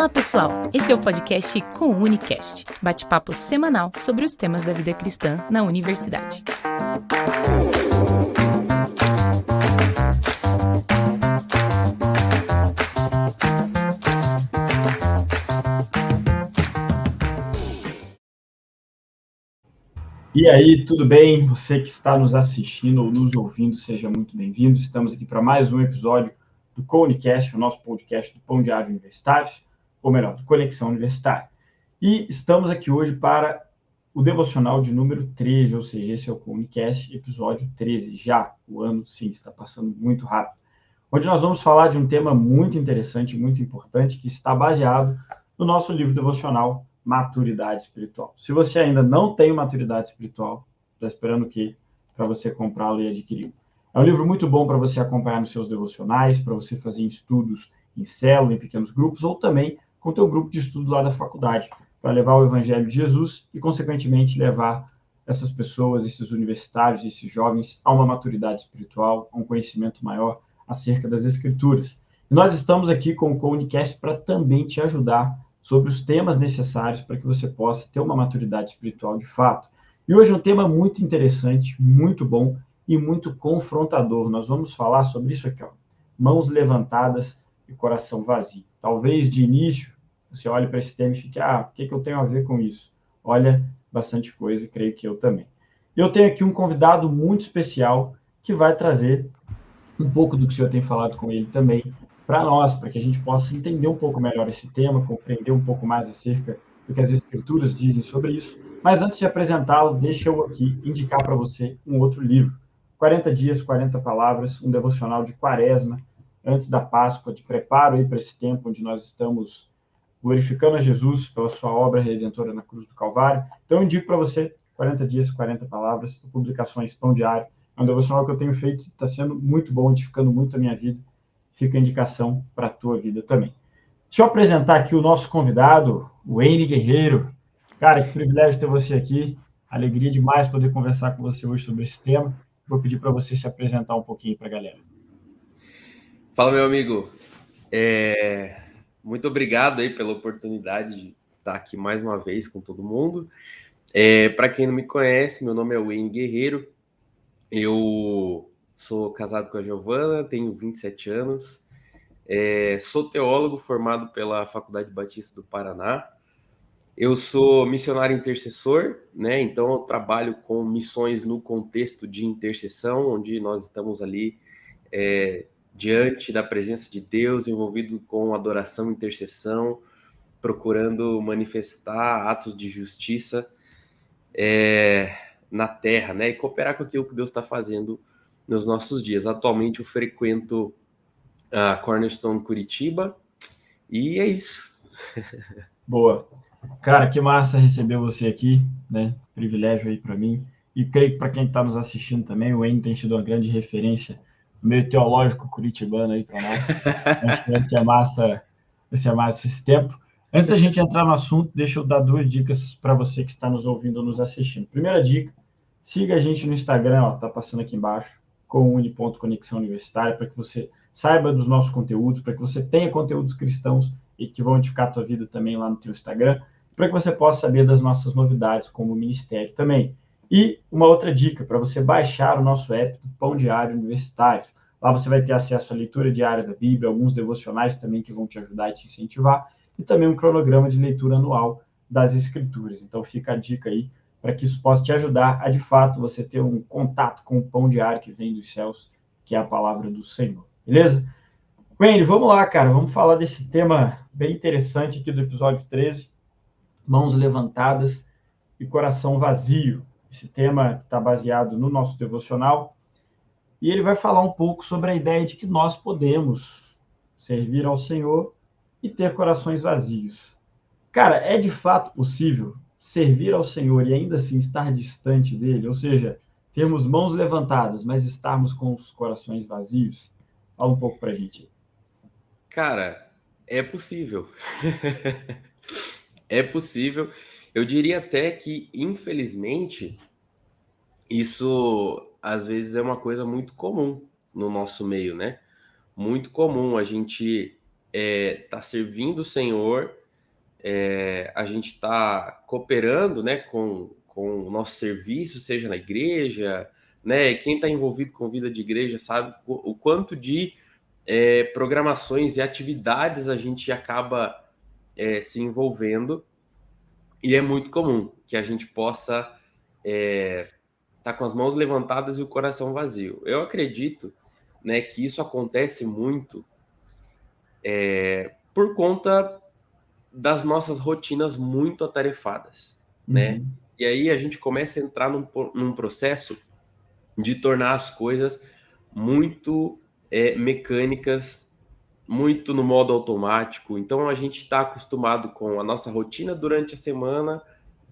Fala pessoal, esse é o podcast com o Unicast, bate-papo semanal sobre os temas da vida cristã na universidade. E aí, tudo bem? Você que está nos assistindo ou nos ouvindo, seja muito bem-vindo. Estamos aqui para mais um episódio do Unicast, o nosso podcast do Pão Diário Universitário, ou melhor, do Conexão Universitária. E estamos aqui hoje para o devocional de número 13, ou seja, esse é o Unicast, episódio 13. Já o ano, sim, está passando muito rápido. Onde nós vamos falar de um tema muito interessante, muito importante, que está baseado no nosso livro devocional, Maturidade Espiritual. Se você ainda não tem maturidade espiritual, está esperando o quê? Para você comprá-lo e adquirir. É um livro muito bom para você acompanhar nos seus devocionais, para você fazer estudos em célula, em pequenos grupos, ou também com o teu grupo de estudo lá da faculdade, para levar o Evangelho de Jesus e, consequentemente, levar essas pessoas, esses universitários, esses jovens, a uma maturidade espiritual, a um conhecimento maior acerca das Escrituras. E nós estamos aqui com o Unicast para também te ajudar sobre os temas necessários para que você possa ter uma maturidade espiritual de fato. E hoje é um tema muito interessante, muito bom e muito confrontador. Nós vamos falar sobre isso aqui, ó. Mãos levantadas e coração vazio. Talvez de início você olhe para esse tema e fique, o que eu tenho a ver com isso? Olha, bastante coisa, creio que eu também. Eu tenho aqui um convidado muito especial que vai trazer um pouco do que o senhor tem falado com ele também, para nós, para que a gente possa entender um pouco melhor esse tema, compreender um pouco mais acerca do que as Escrituras dizem sobre isso. Mas antes de apresentá-lo, deixa eu aqui indicar para você um outro livro, 40 dias, 40 palavras, um devocional de Quaresma, antes da Páscoa, de preparo aí para esse tempo onde nós estamos glorificando a Jesus pela sua obra redentora na cruz do Calvário. Então eu indico para você 40 dias, 40 palavras, publicações Pão Diário. É um devocional que eu tenho feito, está sendo muito bom, edificando muito a minha vida. Fica a indicação para a tua vida também. Deixa eu apresentar aqui o nosso convidado, o Wayne Guerreiro. Cara, que privilégio ter você aqui. Alegria demais poder conversar com você hoje sobre esse tema. Vou pedir para você se apresentar um pouquinho para a galera. Fala, meu amigo. Muito obrigado aí pela oportunidade de estar aqui mais uma vez com todo mundo. Para quem não me conhece, meu nome é Wayne Guerreiro. Eu sou casado com a Giovana, tenho 27 anos. Sou teólogo formado pela Faculdade Batista do Paraná. Eu sou missionário intercessor, né? Então eu trabalho com missões no contexto de intercessão, onde nós estamos ali diante da presença de Deus, envolvido com adoração e intercessão, procurando manifestar atos de justiça na terra, né? E cooperar com aquilo que Deus está fazendo nos nossos dias. Atualmente eu frequento a Cornerstone Curitiba e é isso. Boa. Cara, que massa receber você aqui, né? Privilégio aí para mim. E creio que para quem está nos assistindo também, o Wayne tem sido uma grande referência no meio teológico curitibano aí para nós. Acho que vai ser massa esse tempo. Antes da gente entrar no assunto, deixa eu dar 2 dicas para você que está nos ouvindo ou nos assistindo. Primeira dica, siga a gente no Instagram, ó, tá passando aqui embaixo, couni.conexão universitária, para que você saiba dos nossos conteúdos, para que você tenha conteúdos cristãos e que vão edificar a tua vida também lá no teu Instagram, para que você possa saber das nossas novidades como ministério também. E uma outra dica, para você baixar o nosso app do Pão Diário Universitário. Lá você vai ter acesso à leitura diária da Bíblia, alguns devocionais também que vão te ajudar e te incentivar, e também um cronograma de leitura anual das Escrituras. Então fica a dica aí, para que isso possa te ajudar a, de fato, você ter um contato com o pão diário que vem dos céus, que é a palavra do Senhor. Beleza? Wayne, vamos lá, cara. Vamos falar desse tema bem interessante aqui do episódio 13. Mãos levantadas e coração vazio. Esse tema está baseado no nosso devocional. E ele vai falar um pouco sobre a ideia de que nós podemos servir ao Senhor e ter corações vazios. Cara, é de fato possível servir ao Senhor e ainda assim estar distante dele? Ou seja, termos mãos levantadas, mas estarmos com os corações vazios? Fala um pouco pra gente aí. Cara, é possível. É possível. Eu diria até que, infelizmente, isso às vezes é uma coisa muito comum no nosso meio, né? Muito comum a gente tá servindo o Senhor a gente está cooperando, né, com o nosso serviço, seja na igreja, né? Quem está envolvido com vida de igreja sabe o quanto de programações e atividades a gente acaba se envolvendo, e é muito comum que a gente possa estar com as mãos levantadas e o coração vazio. Eu acredito, né, que isso acontece muito por conta das nossas rotinas muito atarefadas, né? Uhum. E aí a gente começa a entrar num processo de tornar as coisas muito mecânicas, muito no modo automático. Então a gente está acostumado com a nossa rotina durante a semana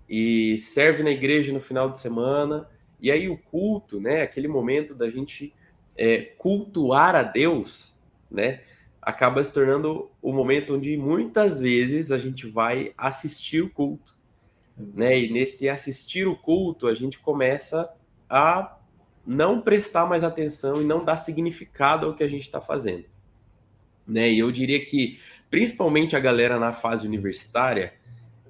e serve na igreja no final de semana. E aí o culto, né? Aquele momento da gente cultuar a Deus, né? Acaba se tornando o momento onde muitas vezes a gente vai assistir o culto, né? E nesse assistir o culto a gente começa a não prestar mais atenção e não dar significado ao que a gente está fazendo, né? E eu diria que principalmente a galera na fase universitária,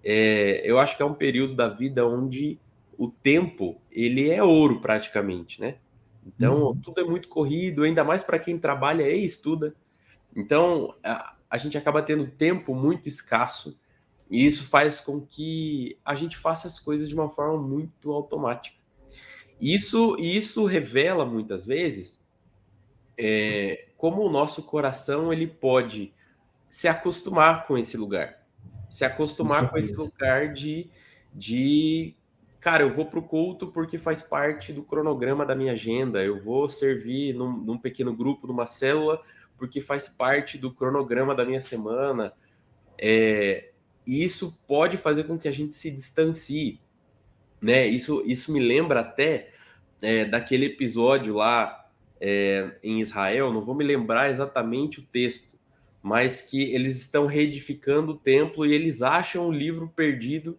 eu acho que é um período da vida onde o tempo ele é ouro praticamente, né? Então Uhum. tudo é muito corrido, ainda mais para quem trabalha e estuda. Então a gente acaba tendo tempo muito escasso e isso faz com que a gente faça as coisas de uma forma muito automática. Isso revela muitas vezes como o nosso coração ele pode se acostumar com esse lugar, se Com acostumar com esse certeza. lugar de cara, eu vou para o culto porque faz parte do cronograma da minha agenda, eu vou servir num pequeno grupo, numa célula, porque faz parte do cronograma da minha semana. E isso pode fazer com que a gente se distancie, né? Isso me lembra até daquele episódio lá em Israel, não vou me lembrar exatamente o texto, mas que eles estão reedificando o templo e eles acham o livro perdido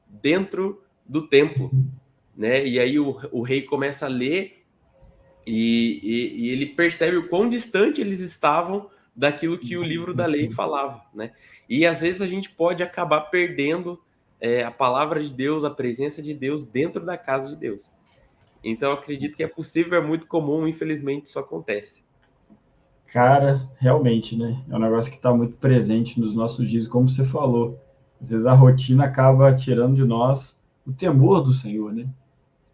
dentro do templo, né? E aí o rei começa a ler e ele percebe o quão distante eles estavam daquilo que o livro da lei falava, né? E às vezes a gente pode acabar perdendo a palavra de Deus, a presença de Deus dentro da casa de Deus. Então eu acredito que é possível, é muito comum, infelizmente isso acontece. Cara, realmente, né? É um negócio que está muito presente nos nossos dias, como você falou. Às vezes a rotina acaba tirando de nós o temor do Senhor, né?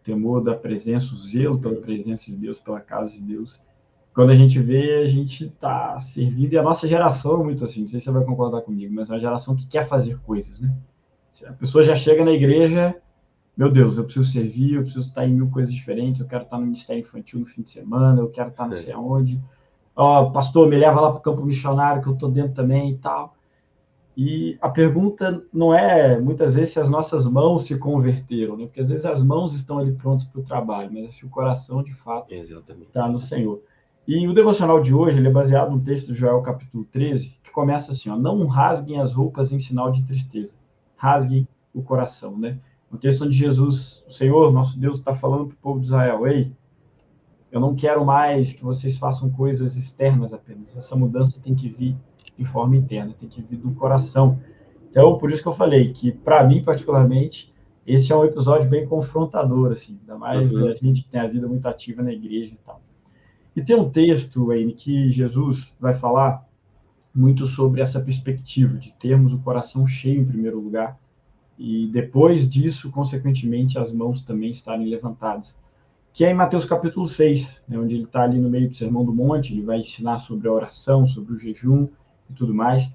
O temor da presença, o zelo pela Uhum. presença de Deus, pela casa de Deus. Quando a gente vê, a gente está servindo, e a nossa geração é muito assim, não sei se você vai concordar comigo, mas é uma geração que quer fazer coisas, né? A pessoa já chega na igreja, meu Deus, eu preciso servir, eu preciso estar em mil coisas diferentes, eu quero estar no Ministério Infantil no fim de semana, eu quero estar não sei aonde. Ó, pastor, me leva lá para o campo missionário, que eu estou dentro também e tal. E a pergunta não é, muitas vezes, se as nossas mãos se converteram, né? Porque às vezes as mãos estão ali prontas para o trabalho, mas se o coração, de fato, está Exatamente. no Senhor. E o devocional de hoje ele é baseado no texto de Joel, capítulo 13, que começa assim, ó, não rasguem as roupas em sinal de tristeza, rasguem o coração, né? Um texto onde Jesus, o Senhor, nosso Deus, está falando para o povo de Israel, ei, eu não quero mais que vocês façam coisas externas apenas. Essa mudança tem que vir de forma interna, tem que vir do coração. Então, por isso que eu falei que, para mim, particularmente, esse é um episódio bem confrontador, assim, ainda mais da Uhum. gente que tem a vida muito ativa na igreja e tal. E tem um texto, Wayne, que Jesus vai falar muito sobre essa perspectiva de termos o coração cheio em primeiro lugar e depois disso, consequentemente, as mãos também estarem levantadas, que é em Mateus capítulo 6, né, onde ele está ali no meio do Sermão do Monte, ele vai ensinar sobre a oração, sobre o jejum e tudo mais.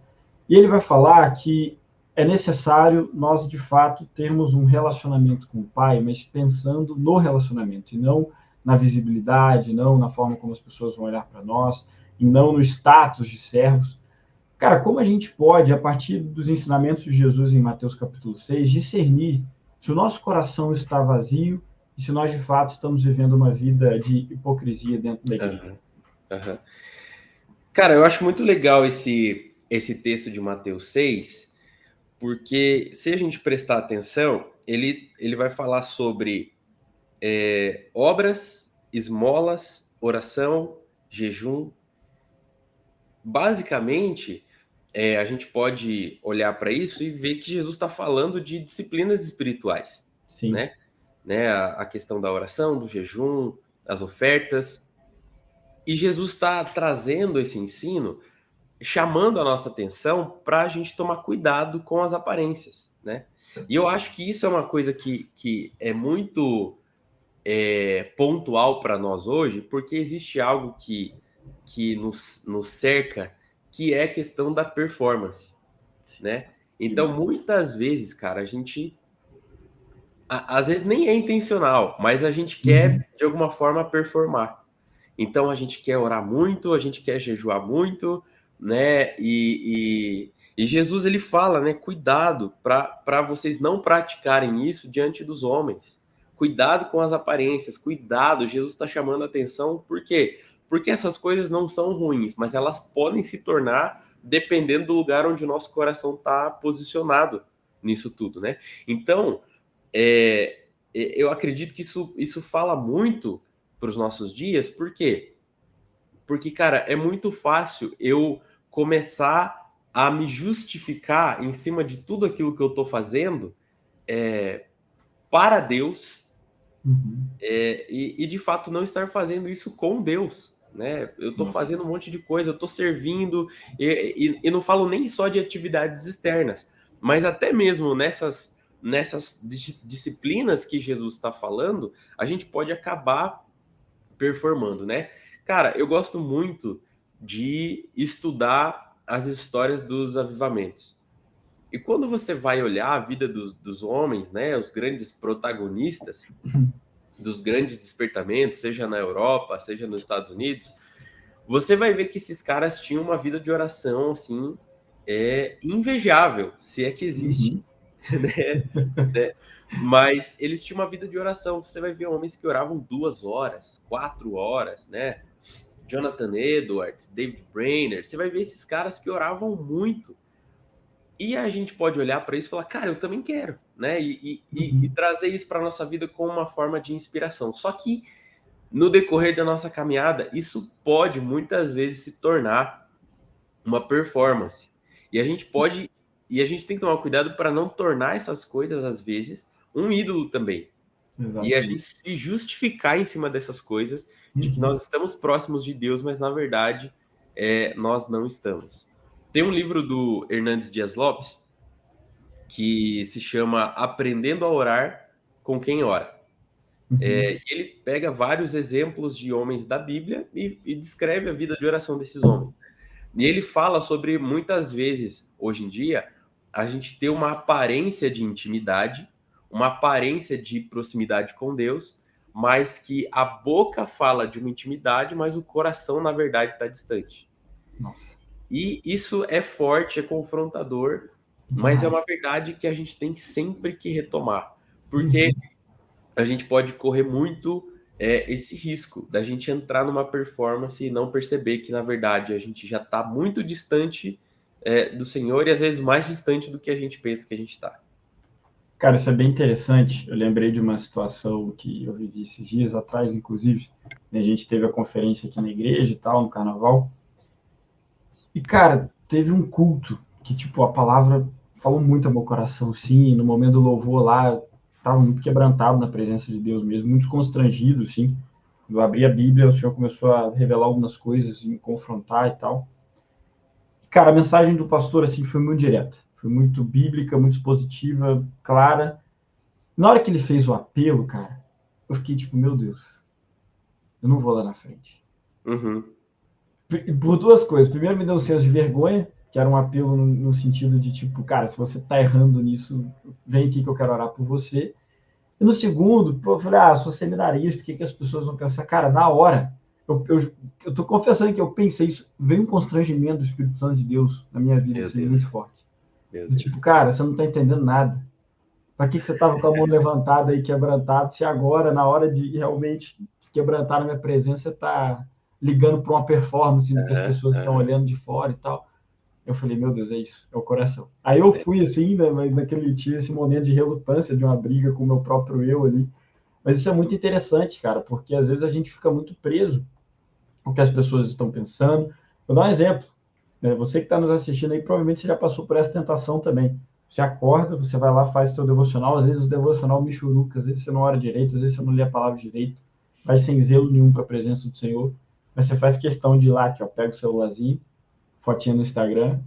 E ele vai falar que é necessário nós, de fato, termos um relacionamento com o Pai, mas pensando no relacionamento, e não na visibilidade, não na forma como as pessoas vão olhar para nós, e não no status de servos. Cara, como a gente pode, a partir dos ensinamentos de Jesus em Mateus capítulo 6, discernir se o nosso coração está vazio e se nós, de fato, estamos vivendo uma vida de hipocrisia dentro da igreja? Uhum. Uhum. Cara, eu acho muito legal esse texto de Mateus 6, porque se a gente prestar atenção, ele vai falar sobre obras, esmolas, oração, jejum. Basicamente, a gente pode olhar para isso e ver que Jesus está falando de disciplinas espirituais, Sim. né? A questão da oração, do jejum, as ofertas. E Jesus está trazendo esse ensino, chamando a nossa atenção para a gente tomar cuidado com as aparências, né? E eu acho que isso é uma coisa que é muito pontual para nós hoje, porque existe algo que nos cerca, que é a questão da performance, né? Então, muitas vezes, cara, a gente às vezes nem é intencional, mas a gente quer de alguma forma performar. Então a gente quer orar muito, a gente quer jejuar muito, né? E Jesus ele fala, né? Cuidado para vocês não praticarem isso diante dos homens. Cuidado com as aparências, cuidado. Jesus está chamando a atenção, por quê? Porque essas coisas não são ruins, mas elas podem se tornar dependendo do lugar onde o nosso coração está posicionado nisso tudo, né? Então, eu acredito que isso fala muito para os nossos dias, por quê? Porque, cara, é muito fácil eu começar a me justificar em cima de tudo aquilo que eu estou fazendo para Deus e, de fato, não estar fazendo isso com Deus, né? Eu estou fazendo um monte de coisa, eu estou servindo, e não falo nem só de atividades externas, mas até mesmo nessas disciplinas que Jesus está falando, a gente pode acabar performando, né? Cara, eu gosto muito de estudar as histórias dos avivamentos. E quando você vai olhar a vida dos homens, né, os grandes protagonistas dos grandes despertamentos, seja na Europa, seja nos Estados Unidos, você vai ver que esses caras tinham uma vida de oração, assim, invejável, se é que existe, né? Mas eles tinham uma vida de oração. Você vai ver homens que oravam 2 horas, 4 horas, né? Jonathan Edwards, David Brainerd, você vai ver esses caras que oravam muito. E a gente pode olhar para isso e falar, cara, eu também quero, né? E trazer isso para nossa vida como uma forma de inspiração. Só que no decorrer da nossa caminhada, isso pode muitas vezes se tornar uma performance. E a gente tem que tomar cuidado para não tornar essas coisas, às vezes, um ídolo também. Exatamente. E a gente se justificar em cima dessas coisas, de que nós estamos próximos de Deus, mas na verdade nós não estamos. Tem um livro do Hernandes Dias Lopes que se chama Aprendendo a Orar com Quem Ora. E ele pega vários exemplos de homens da Bíblia e descreve a vida de oração desses homens. E ele fala sobre, muitas vezes, hoje em dia, a gente ter uma aparência de intimidade, uma aparência de proximidade com Deus, mas que a boca fala de uma intimidade, mas o coração, na verdade, está distante. Nossa. E isso é forte, é confrontador, mas é uma verdade que a gente tem sempre que retomar, porque a gente pode correr muito esse risco da gente entrar numa performance e não perceber que, na verdade, a gente já está muito distante do Senhor e, às vezes, mais distante do que a gente pensa que a gente está. Cara, isso é bem interessante. Eu lembrei de uma situação que eu vivi esses dias atrás, inclusive. A gente teve a conferência aqui na igreja e tal, no carnaval. E, cara, teve um culto que, tipo, a palavra falou muito ao meu coração, sim. No momento do louvor lá, eu estava muito quebrantado na presença de Deus mesmo, muito constrangido, sim. Eu abri a Bíblia, o Senhor começou a revelar algumas coisas, me confrontar e tal. Cara, a mensagem do pastor, assim, foi muito direta. Foi muito bíblica, muito expositiva, clara. Na hora que ele fez o apelo, cara, eu fiquei tipo, meu Deus, eu não vou lá na frente. Por 2 coisas. Primeiro, me deu um senso de vergonha, que era um apelo no sentido de, tipo, cara, se você tá errando nisso, vem aqui que eu quero orar por você. E no segundo, eu falei, sou seminarista, o que as pessoas vão pensar? Cara, na hora, eu tô confessando que eu pensei isso, veio um constrangimento do Espírito Santo de Deus na minha vida, assim, muito forte. Tipo, cara, você não tá entendendo nada. Para que você tava com a mão levantada e quebrantado, se agora, na hora de realmente se quebrantar na minha presença, você tá ligando para uma performance do que as pessoas estão olhando de fora e tal. Eu falei, meu Deus, é isso, é o coração. Aí eu fui assim, né, tinha esse momento de relutância, de uma briga com o meu próprio eu ali. Mas isso é muito interessante, cara, porque às vezes a gente fica muito preso com o que as pessoas estão pensando. Vou dar um exemplo. Você que está nos assistindo aí, provavelmente você já passou por essa tentação também. Você acorda, você vai lá, faz seu devocional, às vezes o devocional michuruca, às vezes você não ora direito, às vezes você não lê a palavra direito, vai sem zelo nenhum para a presença do Senhor, mas você faz questão de ir lá, pega o celularzinho, fotinha no Instagram,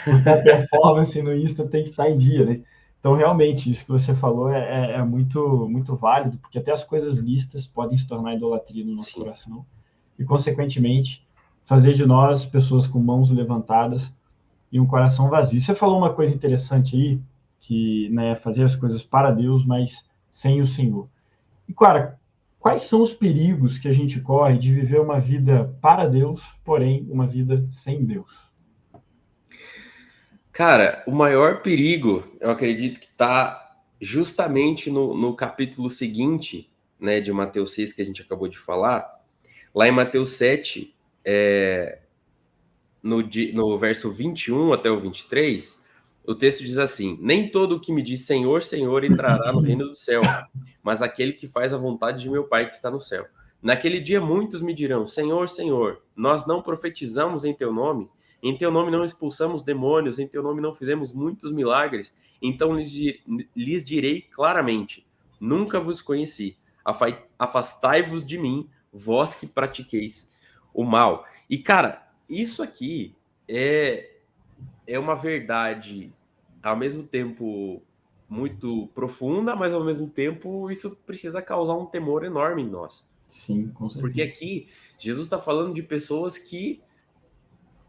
porque a performance no Insta tem que estar em dia, né? Então, realmente, isso que você falou é muito, muito válido, porque até as coisas listas podem se tornar idolatria no nosso coração e, consequentemente, fazer de nós pessoas com mãos levantadas e um coração vazio. Você falou uma coisa interessante aí, que, né, fazer as coisas para Deus, mas sem o Senhor. E, cara, quais são os perigos que a gente corre de viver uma vida para Deus, porém uma vida sem Deus? Cara, o maior perigo, eu acredito que está justamente no capítulo seguinte, né, de Mateus 6, que a gente acabou de falar. Lá em Mateus 7, no verso 21 até o 23, o texto diz assim: nem todo o que me diz Senhor, Senhor entrará no reino do céu, mas aquele que faz a vontade de meu Pai que está no céu. Naquele dia muitos me dirão: Senhor, Senhor, nós não profetizamos em teu nome? Em teu nome não expulsamos demônios, em teu nome não fizemos muitos milagres? Então lhes direi claramente: nunca vos conheci. Afastai-vos de mim, vós que pratiqueis o mal. E, cara, isso aqui é uma verdade, ao mesmo tempo, muito profunda, mas, ao mesmo tempo, isso precisa causar um temor enorme em nós. Sim, com certeza. Porque aqui, Jesus está falando de pessoas que,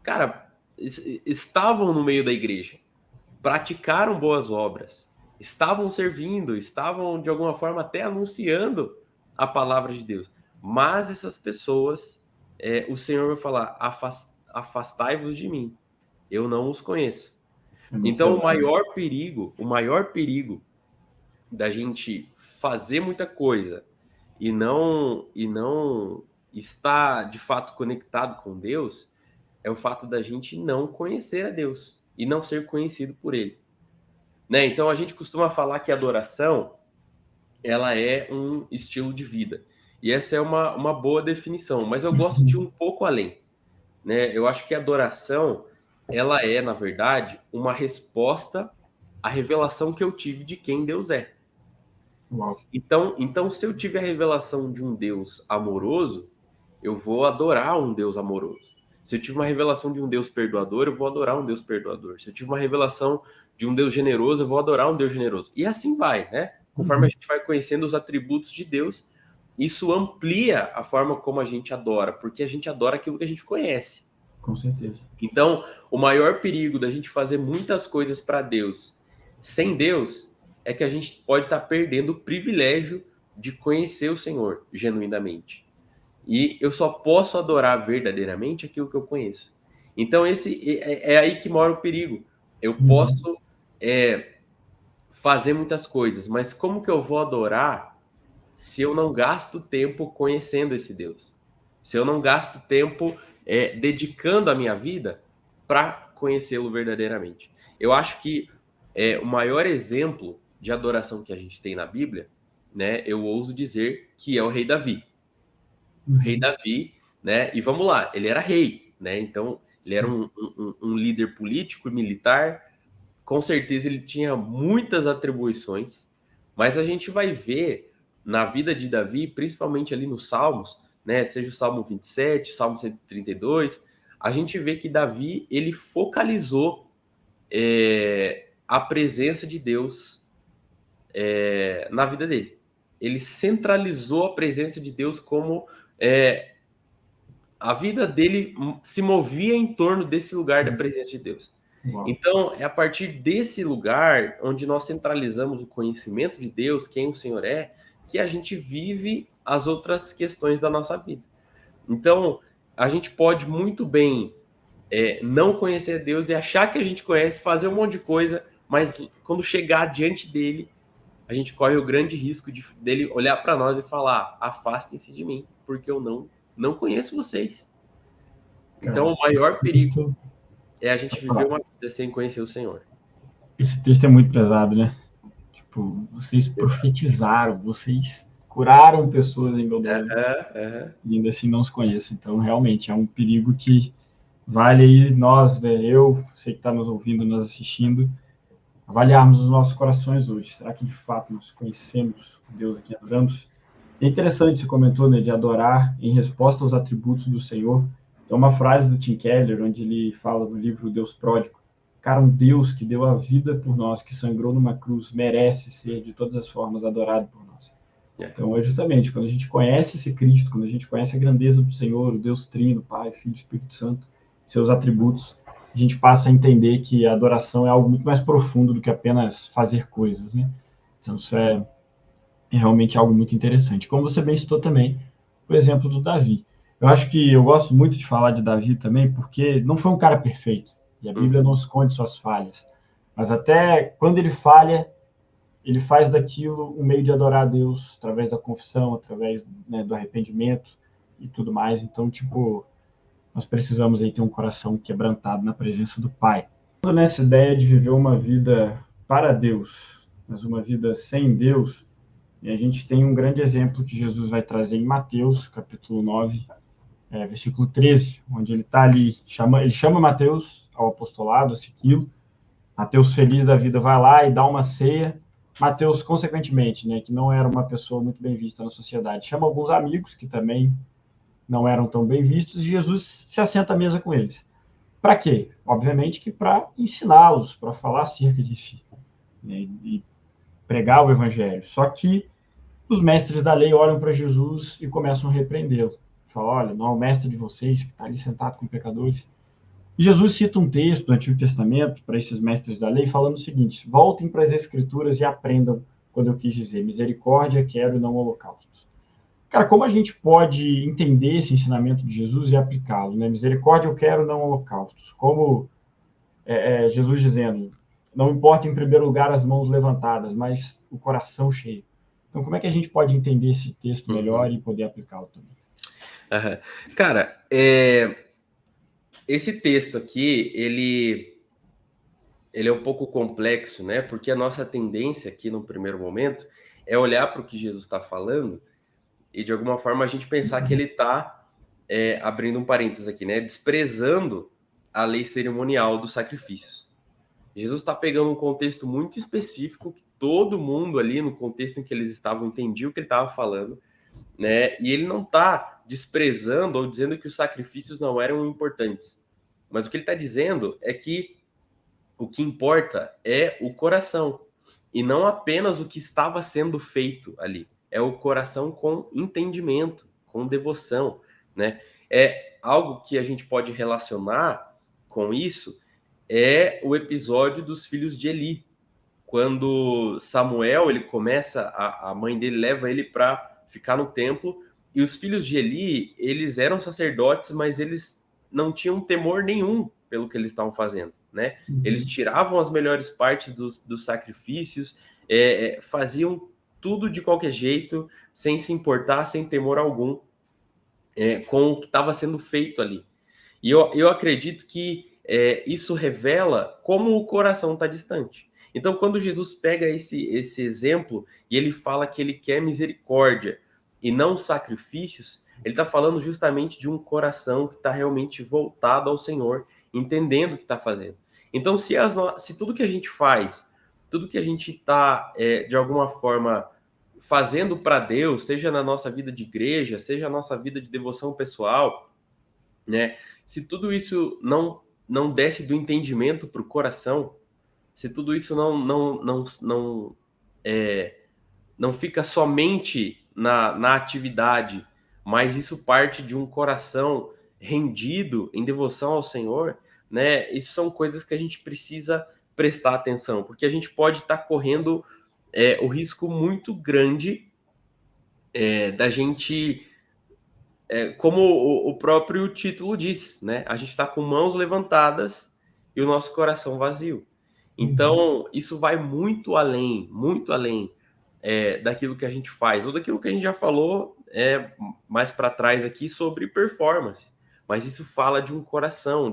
cara, estavam no meio da igreja, praticaram boas obras, estavam servindo, estavam, de alguma forma, até anunciando a palavra de Deus. Mas essas pessoas, o Senhor vai falar: afastai-vos de mim, eu não os conheço. Então, o maior perigo da gente fazer muita coisa e não estar, de fato, conectado com Deus, é o fato da gente não conhecer a Deus e não ser conhecido por Ele. Né? Então, a gente costuma falar que a adoração, ela é um estilo de vida. E essa é uma boa definição, mas eu gosto de ir um pouco além. Né? Eu acho que a adoração, ela é, na verdade, uma resposta à revelação que eu tive de quem Deus é. Uau. Então, se eu tive a revelação de um Deus amoroso, eu vou adorar um Deus amoroso. Se eu tive uma revelação de um Deus perdoador, eu vou adorar um Deus perdoador. Se eu tive uma revelação de um Deus generoso, eu vou adorar um Deus generoso. E assim vai, né? Conforme a gente vai conhecendo os atributos de Deus, isso amplia a forma como a gente adora, porque a gente adora aquilo que a gente conhece. Com certeza. Então, o maior perigo da gente fazer muitas coisas para Deus sem Deus é que a gente pode estar perdendo o privilégio de conhecer o Senhor genuinamente. E eu só posso adorar verdadeiramente aquilo que eu conheço. Então, esse é aí que mora o perigo. Eu posso fazer muitas coisas, mas como que eu vou adorar se eu não gasto tempo conhecendo esse Deus? Se eu não gasto tempo dedicando a minha vida para conhecê-lo verdadeiramente? Eu acho que o maior exemplo de adoração que a gente tem na Bíblia, né, eu ouso dizer que é o rei Davi. O rei Davi, né, e vamos lá, ele era rei, né, então ele era um líder político e militar. Com certeza ele tinha muitas atribuições, mas a gente vai ver na vida de Davi, principalmente ali nos Salmos, né, seja o Salmo 27, o Salmo 132, a gente vê que Davi, ele focalizou a presença de Deus na vida dele. Ele centralizou a presença de Deus como a vida dele se movia em torno desse lugar da presença de Deus. Uau. Então, é a partir desse lugar, onde nós centralizamos o conhecimento de Deus, quem o Senhor é, que a gente vive as outras questões da nossa vida. Então, a gente pode muito bem não conhecer Deus e achar que a gente conhece, fazer um monte de coisa, mas quando chegar diante dele, a gente corre o grande risco dele olhar para nós e falar: afastem-se de mim, porque eu não conheço vocês. Então, o maior perigo é a gente viver uma vida sem conhecer o Senhor. Esse texto é muito pesado, né? Tipo, vocês profetizaram, vocês curaram pessoas em meu nome, e ainda assim não os conhecem. Então, realmente, é um perigo que vale aí nós, né, você que está nos ouvindo, nos assistindo, avaliarmos os nossos corações hoje. Será que de fato nós conhecemos o Deus a quem adoramos? É interessante, você comentou, né, de adorar em resposta aos atributos do Senhor. Tem uma frase do Tim Keller, onde ele fala no livro Deus Pródigo: cara, um Deus que deu a vida por nós, que sangrou numa cruz, merece ser de todas as formas adorado por nós. Então, é justamente quando a gente conhece esse Cristo, quando a gente conhece a grandeza do Senhor, o Deus Trino, Pai, Filho e Espírito Santo, seus atributos, a gente passa a entender que a adoração é algo muito mais profundo do que apenas fazer coisas, né? Então, isso é realmente algo muito interessante. Como você bem citou também, o exemplo do Davi. Eu acho que eu gosto muito de falar de Davi também, porque não foi um cara perfeito, e a Bíblia não esconde suas falhas. Mas até quando ele falha, ele faz daquilo um meio de adorar a Deus, através da confissão, através, né, do arrependimento e tudo mais. Então, tipo, nós precisamos aí ter um coração quebrantado na presença do Pai. Nessa ideia de viver uma vida para Deus, mas uma vida sem Deus, e a gente tem um grande exemplo que Jesus vai trazer em Mateus, capítulo 9, versículo 13, onde ele está ali, ele chama Mateus ao apostolado, a segui-lo. Mateus, feliz da vida, vai lá e dá uma ceia. Mateus, consequentemente, né, que não era uma pessoa muito bem vista na sociedade, chama alguns amigos que também não eram tão bem vistos, e Jesus se assenta à mesa com eles. Para quê? Obviamente que para ensiná-los, para falar acerca de si, né, e pregar o evangelho. Só que os mestres da lei olham para Jesus e começam a repreendê-lo. Falam: olha, não é o mestre de vocês que está ali sentado com pecadores. E Jesus cita um texto do Antigo Testamento para esses mestres da lei, falando o seguinte: voltem para as Escrituras e aprendam quando eu quis dizer misericórdia quero e não holocaustos. Cara, como a gente pode entender esse ensinamento de Jesus e aplicá-lo, né? Misericórdia eu quero, não holocaustos. Como Jesus dizendo: não importa em primeiro lugar as mãos levantadas, mas o coração cheio. Então, como é que a gente pode entender esse texto melhor e poder aplicá-lo também? Cara, esse texto aqui, ele é um pouco complexo, né? Porque a nossa tendência aqui no primeiro momento é olhar para o que Jesus está falando e de alguma forma a gente pensar que ele está, abrindo um parênteses aqui, né? Desprezando a lei cerimonial dos sacrifícios. Jesus está pegando um contexto muito específico que todo mundo ali no contexto em que eles estavam entendia o que ele estava falando, né? E ele não está desprezando ou dizendo que os sacrifícios não eram importantes. Mas o que ele está dizendo é que o que importa é o coração e não apenas o que estava sendo feito ali. É o coração com entendimento, com devoção, né? É algo que a gente pode relacionar com isso, é o episódio dos filhos de Eli. Quando Samuel, ele começa, a mãe dele leva ele para ficar no templo, e os filhos de Eli, eles eram sacerdotes, mas eles não tinham temor nenhum pelo que eles estavam fazendo, né? Eles tiravam as melhores partes dos sacrifícios, faziam tudo de qualquer jeito, sem se importar, sem temor algum, com o que estava sendo feito ali. E eu acredito que isso revela como o coração está distante. Então, quando Jesus pega esse exemplo e ele fala que ele quer misericórdia e não sacrifícios, ele está falando justamente de um coração que está realmente voltado ao Senhor, entendendo o que está fazendo. Então, se tudo que a gente faz, tudo que a gente está, de alguma forma, fazendo para Deus, seja na nossa vida de igreja, seja na nossa vida de devoção pessoal, né? Se tudo isso não desce do entendimento para o coração, se tudo isso não fica somente na atividade, mas isso parte de um coração rendido em devoção ao Senhor, né? Isso são coisas que a gente precisa prestar atenção, porque a gente pode estar correndo o risco muito grande da gente, como o próprio título diz, né? A gente está com mãos levantadas e o nosso coração vazio. Então, isso vai muito além daquilo que a gente faz, ou daquilo que a gente já falou mais para trás aqui sobre performance. Mas isso fala de um coração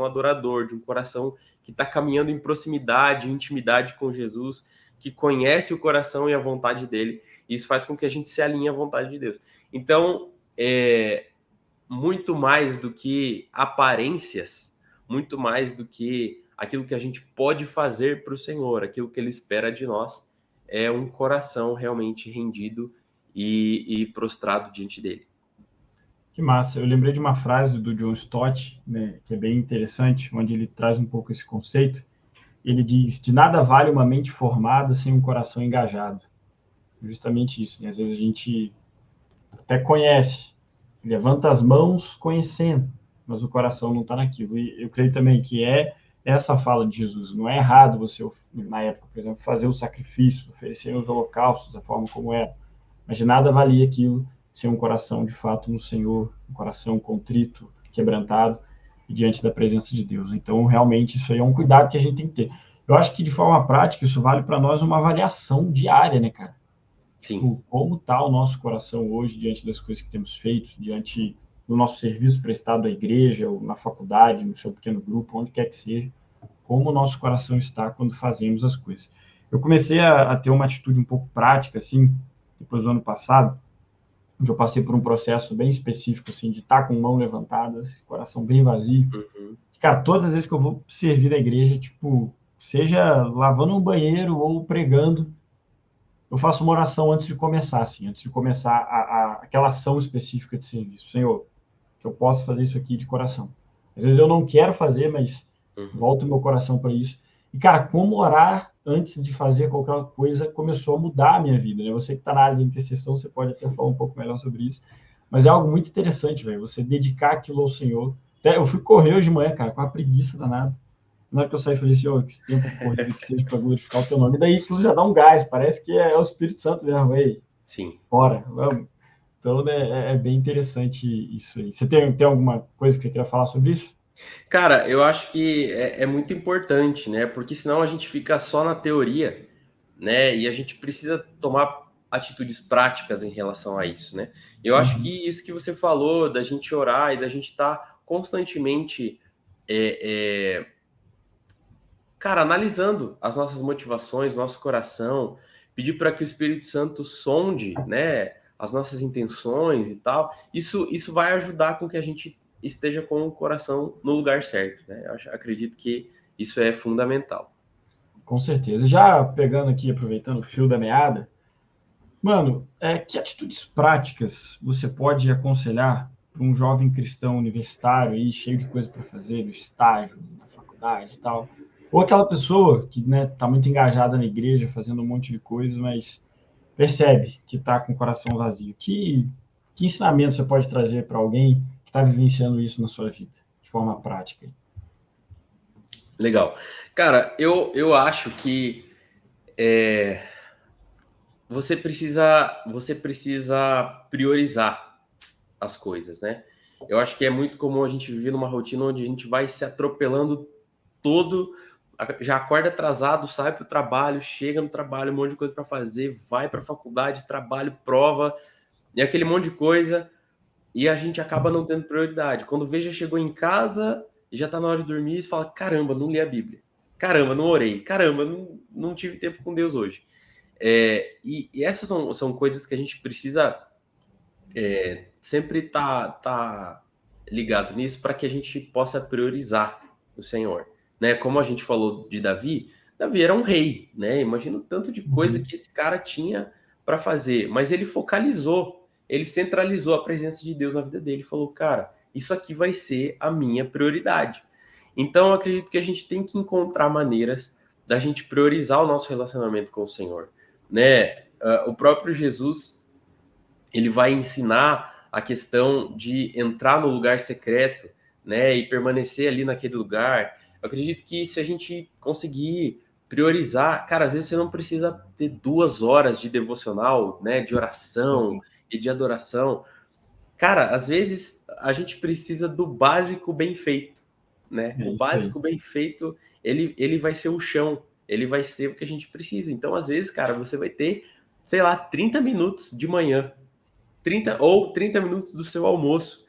adorador, de um coração que está caminhando em proximidade, em intimidade com Jesus, que conhece o coração e a vontade dele. Isso faz com que a gente se alinhe à vontade de Deus. Então, muito mais do que aparências, muito mais do que aquilo que a gente pode fazer para o Senhor, aquilo que Ele espera de nós, é um coração realmente rendido e prostrado diante dele. Que massa. Eu lembrei de uma frase do John Stott, né, que é bem interessante, onde ele traz um pouco esse conceito. Ele diz: de nada vale uma mente formada sem um coração engajado. Justamente isso, né? Às vezes a gente até conhece, levanta as mãos conhecendo, mas o coração não está naquilo. E eu creio também que é essa fala de Jesus. Não é errado você, na época, por exemplo, fazer o sacrifício, oferecer os holocaustos da forma como era, mas de nada valia aquilo sem um coração de fato no Senhor, um coração contrito, quebrantado e diante da presença de Deus. Então, realmente, isso aí é um cuidado que a gente tem que ter. Eu acho que, de forma prática, isso vale para nós uma avaliação diária, né, cara? Sim. Tipo, como está o nosso coração hoje diante das coisas que temos feito, diante do nosso serviço prestado à igreja, ou na faculdade, no seu pequeno grupo, onde quer que seja, como o nosso coração está quando fazemos as coisas. Eu comecei a ter uma atitude um pouco prática, assim, depois do ano passado, onde eu passei por um processo bem específico, assim, de estar com mão levantada, coração bem vazio. Uhum. Cara, todas as vezes que eu vou servir na igreja, tipo, seja lavando um banheiro ou pregando, eu faço uma oração antes de começar, assim, antes de começar aquela ação específica de serviço. Senhor, que eu possa fazer isso aqui de coração. Às vezes eu não quero fazer, mas volto o meu coração para isso. E, cara, como orar antes de fazer qualquer coisa começou a mudar a minha vida, né? Você que está na área de intercessão, você pode até falar um pouco melhor sobre isso. Mas é algo muito interessante, velho, você dedicar aquilo ao Senhor. Até eu fui correr hoje de manhã, cara, com a preguiça danada. Na hora que eu saí, falei assim, que esse tempo corrido que seja para glorificar o teu nome. E daí aquilo já dá um gás, parece que é o Espírito Santo mesmo, aí. Sim. Bora, vamos. Então, né, é bem interessante isso aí. Você tem alguma coisa que você queria falar sobre isso? Cara, eu acho que é muito importante, né? Porque senão a gente fica só na teoria, né? E a gente precisa tomar atitudes práticas em relação a isso, né? Eu acho que isso que você falou, da gente orar e da gente estar constantemente, cara, analisando as nossas motivações, nosso coração, pedir para que o Espírito Santo sonde, né? As nossas intenções e tal. Isso vai ajudar com que a gente esteja com o coração no lugar certo, né? Eu acredito que isso é fundamental. Com certeza. Já pegando aqui, aproveitando o fio da meada, mano, que atitudes práticas você pode aconselhar para um jovem cristão universitário aí, cheio de coisa para fazer, no estágio, na faculdade e tal? Ou aquela pessoa que, né, tá muito engajada na igreja, fazendo um monte de coisas, mas percebe que está com o coração vazio. Que ensinamento você pode trazer para alguém que está vivenciando isso na sua vida, de forma prática? Legal. Cara, eu acho que você precisa priorizar as coisas, né? Eu acho que é muito comum a gente viver numa rotina onde a gente vai se atropelando todo, já acorda atrasado, sai para o trabalho, chega no trabalho, um monte de coisa para fazer, vai para a faculdade, trabalho, prova, e aquele monte de coisa, e a gente acaba não tendo prioridade. Quando vê, já chegou em casa, já está na hora de dormir, e você fala, caramba, não li a Bíblia. Caramba, não orei. Caramba, não tive tempo com Deus hoje. E essas são coisas que a gente precisa sempre tá ligado nisso para que a gente possa priorizar o Senhor, né? Como a gente falou de Davi, Davi era um rei, né? Imagina o tanto de coisa que esse cara tinha para fazer, mas ele focalizou, ele centralizou a presença de Deus na vida dele e falou, cara, isso aqui vai ser a minha prioridade. Então, eu acredito que a gente tem que encontrar maneiras da gente priorizar o nosso relacionamento com o Senhor, né? O próprio Jesus, ele vai ensinar a questão de entrar no lugar secreto, né, e permanecer ali naquele lugar. Eu acredito que se a gente conseguir priorizar, cara, às vezes você não precisa ter 2 horas de devocional, né, de oração e de adoração. Cara, às vezes a gente precisa do básico bem feito, né? O básico bem feito, ele vai ser o chão, ele vai ser o que a gente precisa. Então, às vezes, cara, você vai ter, sei lá, 30 minutos de manhã, 30 minutos do seu almoço.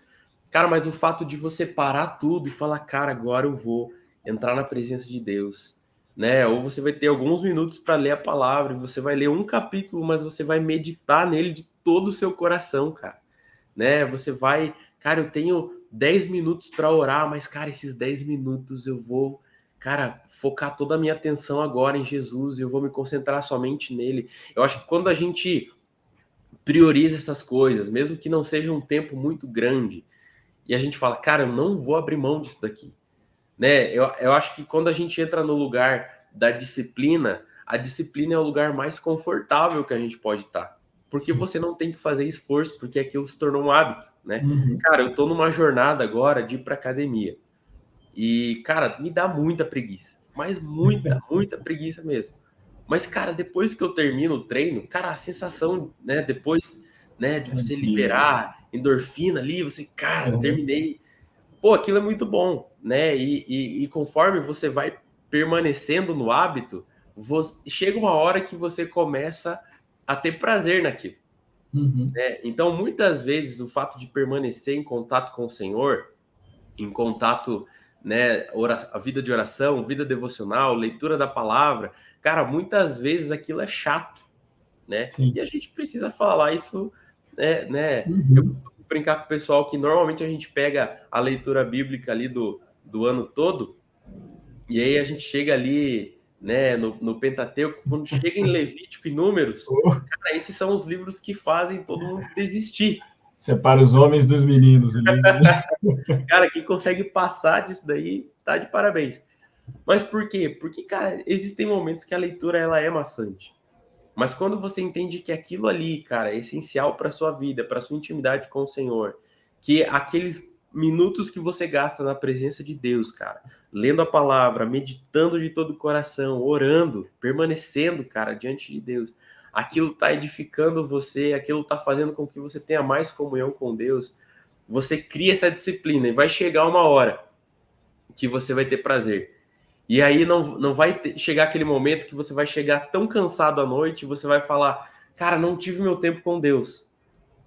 Cara, mas o fato de você parar tudo e falar, cara, agora eu vou entrar na presença de Deus, né? Ou você vai ter alguns minutos para ler a palavra, e você vai ler um capítulo, mas você vai meditar nele de todo o seu coração, cara, né? Você vai cara, eu tenho 10 minutos para orar, mas, cara, esses 10 minutos eu vou, cara, focar toda a minha atenção agora em Jesus, eu vou me concentrar somente nele. Eu acho que quando a gente prioriza essas coisas, mesmo que não seja um tempo muito grande, e a gente fala, cara, eu não vou abrir mão disso daqui, né? Eu acho que quando a gente entra no lugar da disciplina, a disciplina é o lugar mais confortável que a gente pode estar. Porque você não tem que fazer esforço, porque aquilo se tornou um hábito, né? Uhum. Cara, eu tô numa jornada agora de ir pra academia. E, cara, me dá muita preguiça. Mas muita, muita preguiça mesmo. Mas, cara, depois que eu termino o treino, cara, a sensação, né, depois, né, de É você incrível. liberar endorfina ali, você, cara, Uhum. terminei. Pô, aquilo é muito bom, né? E conforme você vai permanecendo no hábito, chega uma hora que você começa a ter prazer naquilo, Uhum. né? Então, muitas vezes, o fato de permanecer em contato com o Senhor, em contato, né, a vida de oração, vida devocional, leitura da palavra, cara, muitas vezes aquilo é chato, né? Sim. E a gente precisa falar isso, né? Eu Uhum. costumo brincar com o pessoal que normalmente a gente pega a leitura bíblica ali do ano todo, e aí a gente chega ali, né, no Pentateuco, quando chega em Levítico e Números, Oh, cara, esses são os livros que fazem todo mundo desistir. separa os homens dos meninos ali. Cara, quem consegue passar disso daí, tá de parabéns. Mas por quê? Porque, cara, existem momentos que a leitura ela é maçante. Mas quando você entende que aquilo ali, cara, é essencial para sua vida, para sua intimidade com o Senhor, que aqueles minutos que você gasta na presença de Deus, cara, lendo a palavra, meditando de todo o coração, orando, permanecendo, cara, diante de Deus, aquilo tá edificando você, aquilo tá fazendo com que você tenha mais comunhão com Deus. Você cria essa disciplina e vai chegar uma hora que você vai ter prazer. E aí não vai chegar aquele momento que você vai chegar tão cansado à noite e você vai falar, cara, não tive meu tempo com Deus.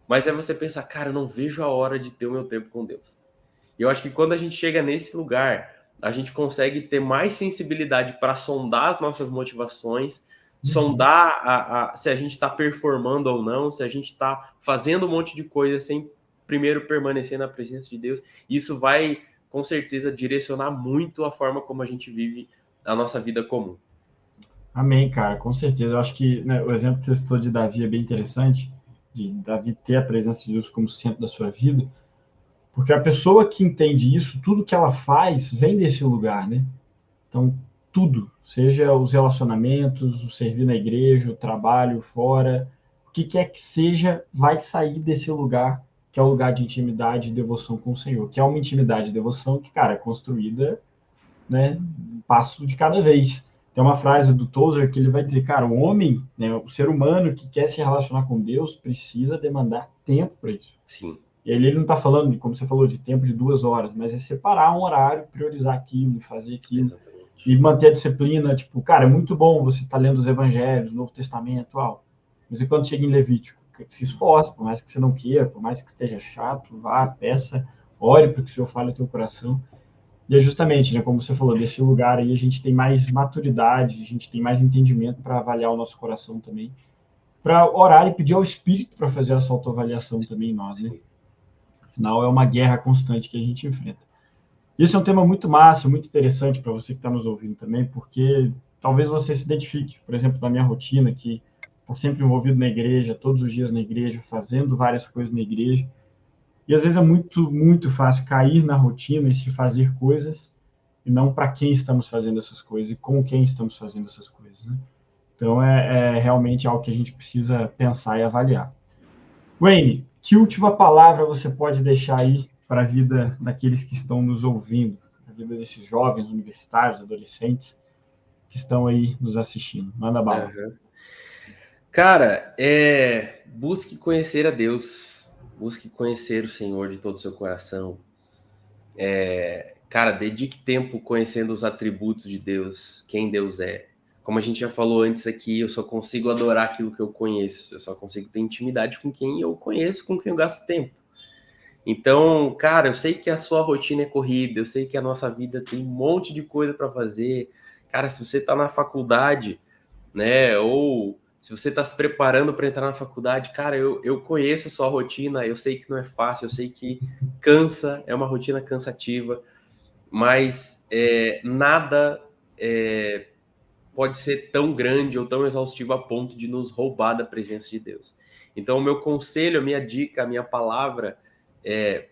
Mas aí você pensa, cara, eu não vejo a hora de ter o meu tempo com Deus. E eu acho que quando a gente chega nesse lugar, a gente consegue ter mais sensibilidade para sondar as nossas motivações, Uhum. sondar se a gente está performando ou não, se a gente está fazendo um monte de coisa sem primeiro permanecer na presença de Deus. Isso vai, com certeza, direcionar muito a forma como a gente vive a nossa vida comum. Amém, cara, com certeza. Eu acho que, né, o exemplo que você citou de Davi é bem interessante, de Davi ter a presença de Deus como centro da sua vida, porque a pessoa que entende isso, tudo que ela faz vem desse lugar, né? Então, tudo, seja os relacionamentos, o servir na igreja, o trabalho fora, o que quer que seja, vai sair desse lugar que é o lugar de intimidade e devoção com o Senhor, que é uma intimidade e devoção que, cara, é construída, né, um passo de cada vez. Tem uma frase do Tozer que ele vai dizer, cara, o homem, né, o ser humano que quer se relacionar com Deus precisa demandar tempo para isso. Sim, E ele não está falando, de, como você falou, de tempo de 2 horas, mas é separar um horário, priorizar aquilo, fazer aquilo exatamente. e manter a disciplina. Tipo, cara, é muito bom você estar lendo os evangelhos, o Novo Testamento, uau. Mas e quando chega em Levítico? Se esforce, por mais que você não queira, por mais que esteja chato, vá, peça, ore para que o Senhor fale o teu coração. E é justamente, né, como você falou, desse lugar aí a gente tem mais maturidade, a gente tem mais entendimento para avaliar o nosso coração também, para orar e pedir ao Espírito para fazer essa autoavaliação também em nós, né? Sim. Afinal, é uma guerra constante que a gente enfrenta. Esse é um tema muito massa, muito interessante para você que está nos ouvindo também, porque talvez você se identifique, por exemplo, na minha rotina, que está sempre envolvido na igreja, todos os dias na igreja, fazendo várias coisas na igreja. E às vezes é muito, muito fácil cair na rotina e se fazer coisas, e não para quem estamos fazendo essas coisas e com quem estamos fazendo essas coisas, né? Então é realmente algo que a gente precisa pensar e avaliar. Wayne, que última palavra você pode deixar aí para a vida daqueles que estão nos ouvindo, para a vida desses jovens, universitários, adolescentes que estão aí nos assistindo? Manda bala. Uhum. Cara, busque conhecer a Deus, busque conhecer o Senhor de todo o seu coração. Cara, dedique tempo conhecendo os atributos de Deus, quem Deus é. Como a gente já falou antes aqui, eu só consigo adorar aquilo que eu conheço, eu só consigo ter intimidade com quem eu conheço, com quem eu gasto tempo. Então, cara, eu sei que a sua rotina é corrida, eu sei que a nossa vida tem um monte de coisa para fazer. Cara, se você está na faculdade, né, ou Se você está se preparando para entrar na faculdade, cara, eu conheço a sua rotina, eu sei que não é fácil, eu sei que cansa, é uma rotina cansativa, mas nada pode ser tão grande ou tão exaustivo a ponto de nos roubar da presença de Deus. Então, o meu conselho, a minha dica, a minha palavra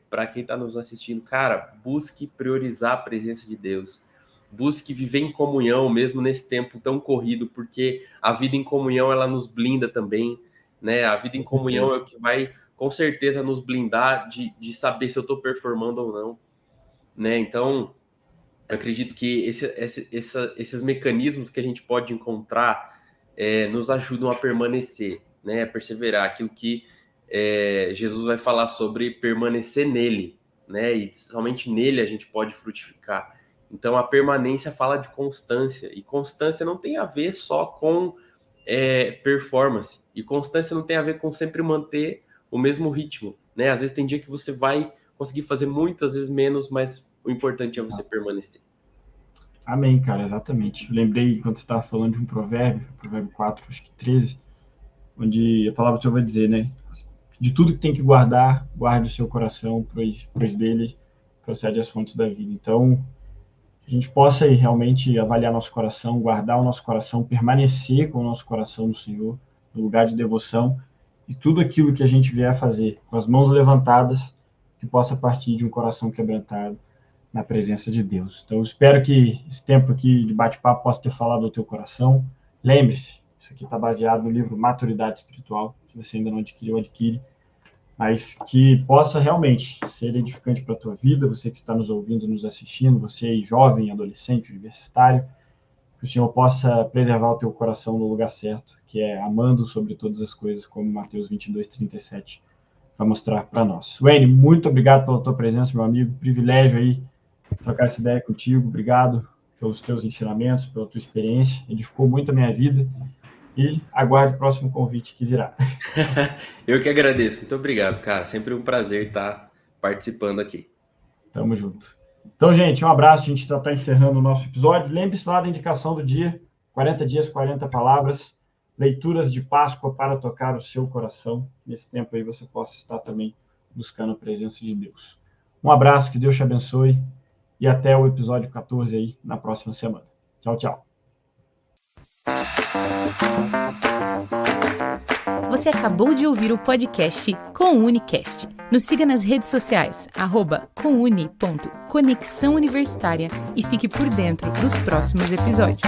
para quem está nos assistindo, cara, busque priorizar a presença de Deus. Busque viver em comunhão, mesmo nesse tempo tão corrido, porque a vida em comunhão, ela nos blinda também, né? A vida em comunhão é o que vai, com certeza, nos blindar de saber se eu estou performando ou não, né? Então, eu acredito que esses mecanismos que a gente pode encontrar nos ajudam a permanecer, né? A perseverar. Aquilo que Jesus vai falar sobre permanecer nele, né? E somente nele a gente pode frutificar. Então, a permanência fala de constância, e constância não tem a ver só com performance, e constância não tem a ver com sempre manter o mesmo ritmo, né? Às vezes tem dia que você vai conseguir fazer muito, às vezes menos, mas o importante é você permanecer. Amém, cara, exatamente. Eu lembrei quando você estava falando de um provérbio 4, acho que 13, onde a palavra do Senhor vai dizer, né? De tudo que tem que guardar, guarde o seu coração, pois dele procede as fontes da vida. Então, que a gente possa aí realmente avaliar nosso coração, guardar o nosso coração, permanecer com o nosso coração no Senhor, no lugar de devoção, e tudo aquilo que a gente vier a fazer, com as mãos levantadas, que possa partir de um coração quebrantado na presença de Deus. Então, eu espero que esse tempo aqui de bate-papo possa ter falado ao teu coração. Lembre-se, isso aqui está baseado no livro Maturidade Espiritual. Se você ainda não adquiriu, adquire. Mas que possa realmente ser edificante para a tua vida, você que está nos ouvindo, nos assistindo, você aí, jovem, adolescente, universitário, que o Senhor possa preservar o teu coração no lugar certo, que é amando sobre todas as coisas, como Mateus 22:37 vai mostrar para nós. Wayne, muito obrigado pela tua presença, meu amigo. Privilégio aí trocar essa ideia contigo. Obrigado pelos teus ensinamentos, pela tua experiência. Edificou muito a minha vida. E aguarde o próximo convite que virá. Eu que agradeço. Muito obrigado, cara. Sempre um prazer estar participando aqui. Tamo junto. Então, gente, um abraço. A gente já está encerrando o nosso episódio. Lembre-se lá da indicação do dia. 40 dias, 40 palavras. Leituras de Páscoa para tocar o seu coração. Nesse tempo aí você possa estar também buscando a presença de Deus. Um abraço, que Deus te abençoe. E até o episódio 14 aí na próxima semana. Tchau, tchau. Você acabou de ouvir o podcast Comunicast. Nos siga nas redes sociais, @comuni.conexão universitária, e fique por dentro dos próximos episódios.